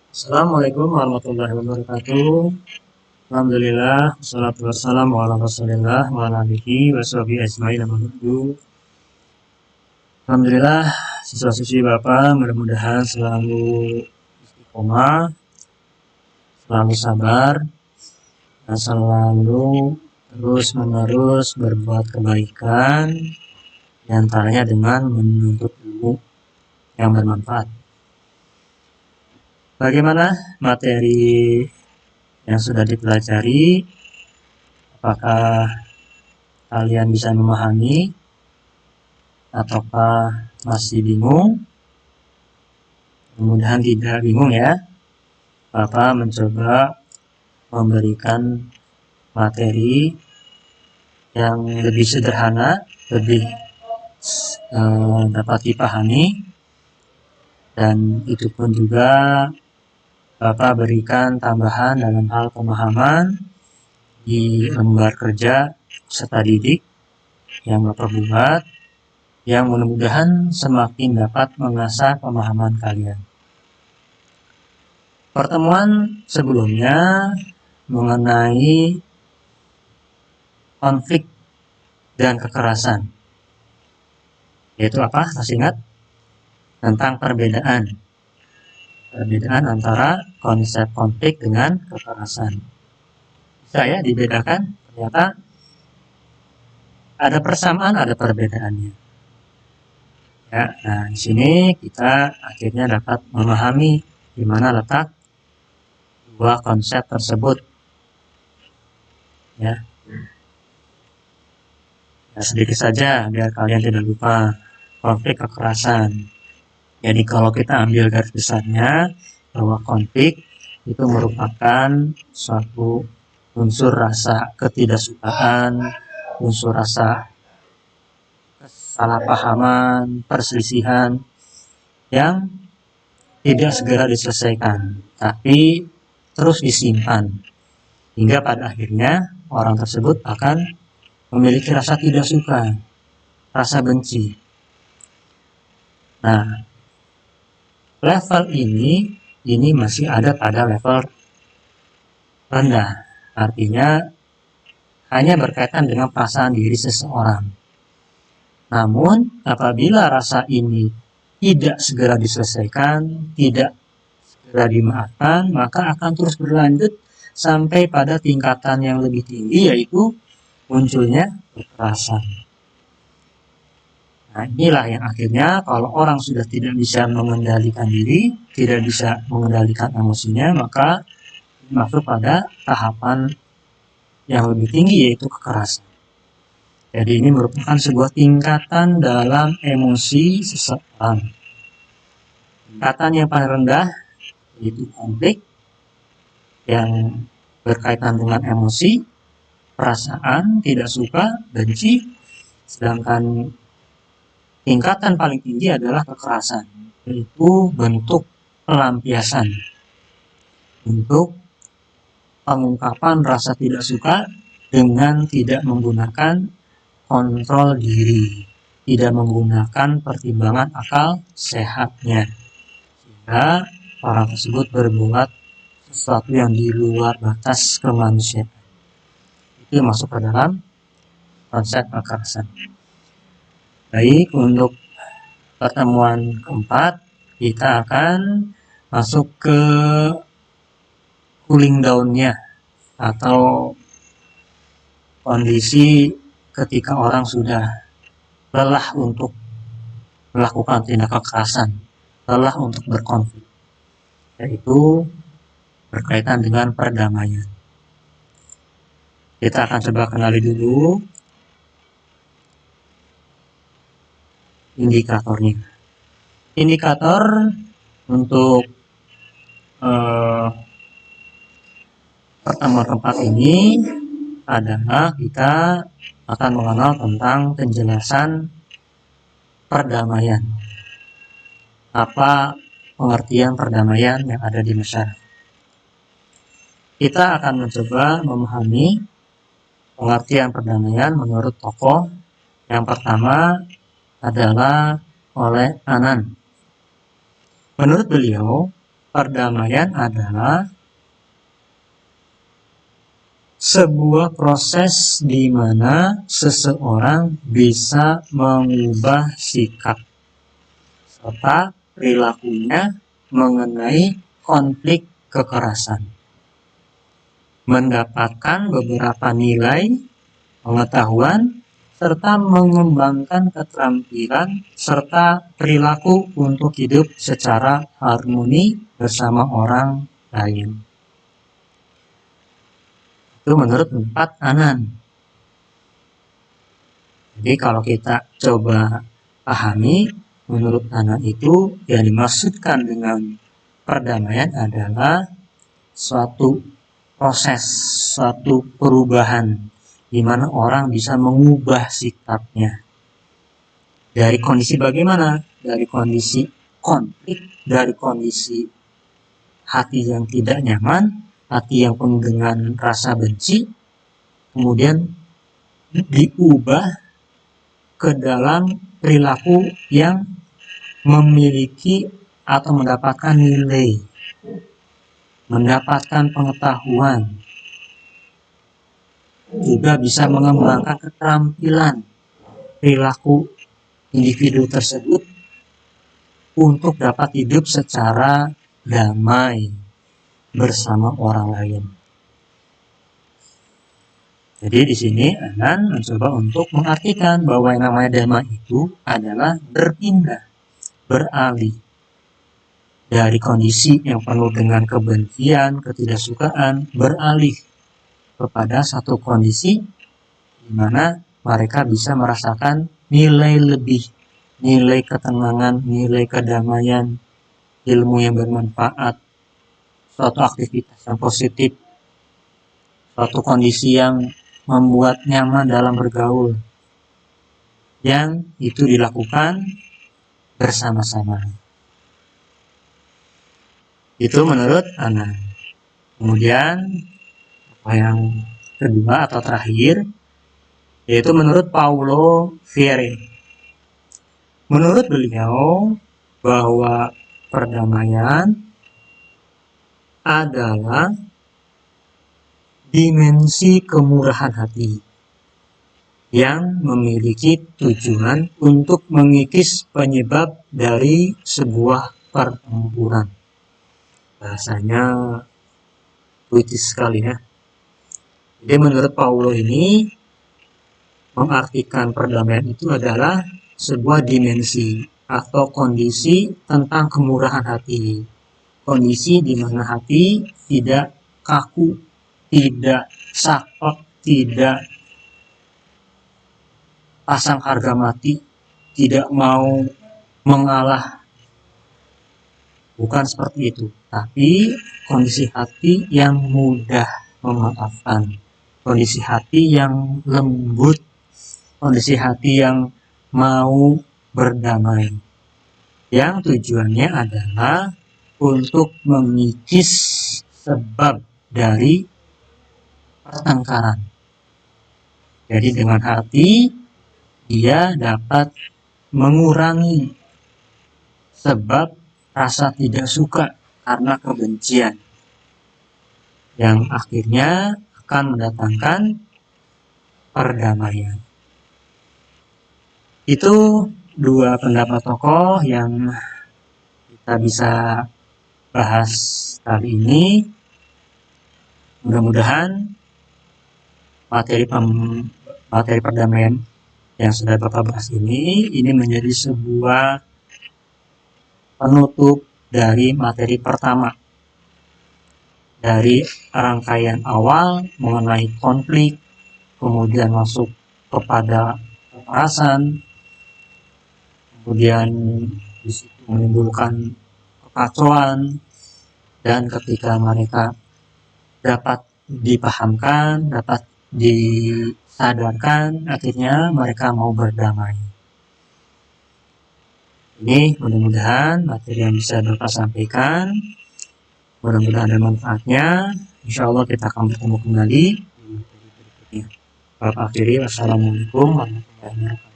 Assalamualaikum warahmatullahi wabarakatuh. Alhamdulillah, wassalatu wassalamu ala rasulillah wa ala alihi wa sahbihi ajma'in amma ba'du. Alhamdulillah, siswa-siswi Bapak mudah-mudahan selalu istiqomah, selalu sabar, dan selalu terus-menerus berbuat kebaikan, diantaranya dengan menuntut ilmu yang bermanfaat. Bagaimana materi yang sudah dipelajari? Apakah kalian bisa memahami ataukah masih bingung? Mudah-mudahan tidak bingung ya. Bapak mencoba memberikan materi yang lebih sederhana, lebih dapat dipahami, dan itu pun juga Bapak berikan tambahan dalam hal pemahaman di lembar kerja peserta didik yang Bapak buat, yang mudah-mudahan semakin dapat mengasah pemahaman kalian. Pertemuan sebelumnya mengenai konflik dan kekerasan, yaitu apa? Masih ingat? Tentang perbedaan antara konsep konflik dengan kekerasan. Bisa ya dibedakan? Ternyata ada persamaan, ada perbedaannya. Ya, nah di sini kita akhirnya dapat memahami di mana letak dua konsep tersebut. Ya, sedikit saja biar kalian tidak lupa. Konflik kekerasan. Jadi kalau kita ambil garis besarnya, bahwa konflik itu merupakan suatu unsur rasa ketidaksukaan, unsur rasa kesalahpahaman, perselisihan yang tidak segera diselesaikan, tapi terus disimpan hingga pada akhirnya orang tersebut akan memiliki rasa tidak suka, rasa benci. Nah, level ini masih ada pada level rendah, artinya hanya berkaitan dengan perasaan diri seseorang. Namun apabila rasa ini tidak segera diselesaikan, tidak segera dimaafkan, maka akan terus berlanjut sampai pada tingkatan yang lebih tinggi, yaitu munculnya kekerasan. Nah, inilah yang akhirnya kalau orang sudah tidak bisa mengendalikan diri, tidak bisa mengendalikan emosinya, maka masuk pada tahapan yang lebih tinggi, yaitu kekerasan. Jadi ini merupakan sebuah tingkatan dalam emosi seseorang. Tingkatan yang paling rendah yaitu konflik yang berkaitan dengan emosi, perasaan, tidak suka, benci. Sedangkan tingkatan paling tinggi adalah kekerasan, yaitu bentuk pelampiasan, bentuk pengungkapan rasa tidak suka dengan tidak menggunakan kontrol diri, tidak menggunakan pertimbangan akal sehatnya, sehingga orang tersebut berbuat sesuatu yang di luar batas kemanusiaan. Itu masuk ke dalam konsep kekerasan. Baik, untuk pertemuan keempat kita akan masuk ke cooling down-nya atau kondisi ketika orang sudah lelah untuk melakukan tindak kekerasan, lelah untuk berkonflik, yaitu berkaitan dengan perdamaian. Kita akan coba kenali dulu indikatornya. Indikator untuk pertemuan keempat ini adalah kita akan mengenal tentang penjelasan perdamaian. Apa pengertian perdamaian yang ada di masyarakat. Kita akan mencoba memahami pengertian perdamaian menurut tokoh. Yang pertama adalah oleh Anan. Menurut beliau, perdamaian adalah sebuah proses di mana seseorang bisa mengubah sikap serta perilakunya mengenai konflik kekerasan, mendapatkan beberapa nilai pengetahuan serta mengembangkan keterampilan serta perilaku untuk hidup secara harmoni bersama orang lain. Itu menurut 4 Anan. Jadi kalau kita coba pahami, menurut Anan itu yang dimaksudkan dengan perdamaian adalah suatu proses, suatu perubahan di mana orang bisa mengubah sikapnya. Dari kondisi bagaimana? Dari kondisi konflik, dari kondisi hati yang tidak nyaman, hati yang penuh dengan rasa benci, kemudian diubah ke dalam perilaku yang memiliki atau mendapatkan nilai, mendapatkan pengetahuan, juga bisa mengembangkan keterampilan perilaku individu tersebut untuk dapat hidup secara damai bersama orang lain. Jadi di sini Anan mencoba untuk mengartikan bahwa yang namanya damai itu adalah berpindah, beralih dari kondisi yang penuh dengan kebencian, ketidaksukaan, beralih kepada satu kondisi di mana mereka bisa merasakan nilai lebih, nilai ketenangan, nilai kedamaian, ilmu yang bermanfaat, suatu aktivitas yang positif, suatu kondisi yang membuat nyaman dalam bergaul, yang itu dilakukan bersama-sama. Itu menurut Anan. Kemudian yang kedua atau terakhir, yaitu menurut Paulo Freire. Menurut beliau bahwa perdamaian adalah dimensi kemurahan hati yang memiliki tujuan untuk mengikis penyebab dari sebuah pertempuran. Bahasanya puitis sekali ya. Jadi menurut Paulo ini mengartikan perdamaian itu adalah sebuah dimensi atau kondisi tentang kemurahan hati. Kondisi di mana hati tidak kaku, tidak saklek, tidak pasang harga mati, tidak mau mengalah. Bukan seperti itu, tapi kondisi hati yang mudah memaafkan, kondisi hati yang lembut, kondisi hati yang mau berdamai, yang tujuannya adalah untuk mengikis sebab dari pertengkaran. Jadi dengan hati dia dapat mengurangi sebab rasa tidak suka karena kebencian, yang akhirnya akan mendatangkan perdamaian. Itu dua pendapat tokoh yang kita bisa bahas kali ini. Mudah-mudahan materi perdamaian yang sudah Bapak bahas ini menjadi sebuah penutup dari materi pertama dari rangkaian awal mengenai konflik, kemudian masuk kepada kekerasan, kemudian disitu menimbulkan kekacauan, dan ketika mereka dapat dipahamkan, dapat disadarkan, akhirnya mereka mau berdamai. Ini mudah-mudahan materi yang bisa Bapak sampaikan, mudah-mudahan ada manfaatnya. Insya Allah kita akan bertemu kembali di materi berikutnya. Bapak akhiri, wassalamualaikum warahmatullahi wabarakatuh.